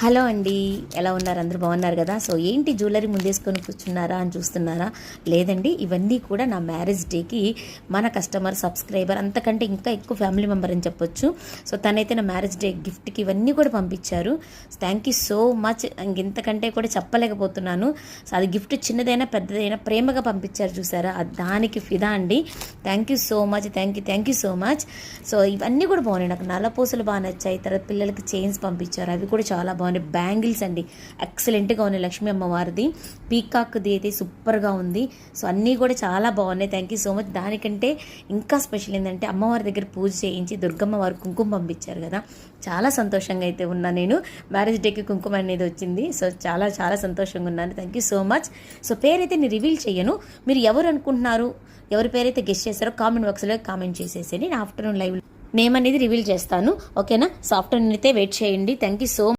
Hello అండి, ఎలా ఉన్నారు? అందరూ బాగున్నారు కదా? సో ఏంటి జ్యువెలరీ ముందేసుకొని కూర్చున్నారా అని చూస్తున్నారా? లేదండి, ఇవన్నీ కూడా నా మ్యారేజ్ డేకి మన కస్టమర్ సబ్స్క్రైబర్ అంతకంటే ఇంకా ఎక్కువ ఫ్యామిలీ మెంబర్ అని చెప్పొచ్చు. సో తనైతే నా మ్యారేజ్ డే గిఫ్ట్కి ఇవన్నీ కూడా పంపించారు. Thank you so much. ఇంతకంటే కూడా చెప్పలేకపోతున్నాను. సో అది గిఫ్ట్ చిన్నదైనా పెద్దదైనా ప్రేమగా పంపించారు, చూసారా? దానికి ఫిదా అండి. Thank you so much. Thank you so much. So ఇవన్నీ కూడా బాగున్నాయి. నాకు నల్లపూసలు బాగా నచ్చాయి. తర్వాత పిల్లలకి చైన్స్ పంపించారు, అవి కూడా చాలా బాగున్నాయి. బ్యాంగిల్స్ అండి, ఎక్సలెంట్గా ఉన్నాయి. లక్ష్మీ అమ్మవారిది పీకాక్ది అయితే సూపర్గా ఉంది. సో అన్నీ కూడా చాలా బాగున్నాయి. Thank you so much. దానికంటే ఇంకా స్పెషల్ ఏంటంటే అమ్మవారి దగ్గర పూజ చేయించి దుర్గమ్మ వారు కుంకుమ పంపించారు కదా, చాలా సంతోషంగా అయితే ఉన్నా. నేను మ్యారేజ్ డేకి కుంకుమ అనేది వచ్చింది. సో చాలా చాలా సంతోషంగా ఉన్నాను. Thank you so much. So పేరైతే నేను రివీల్ చేయను, మీరు ఎవరు అనుకుంటున్నారు, ఎవరి పేరైతే గెస్ట్ చేస్తారో కామెంట్ బాక్స్లో కామెంట్ చేసేసేయండి. నేను ఆఫ్టర్నూన్ లైవ్ నేమ్ అనేది రివీల్ చేస్తాను, ఓకేనా? సో ఆఫ్టర్నూన్ అయితే వెయిట్ చేయండి. Thank you so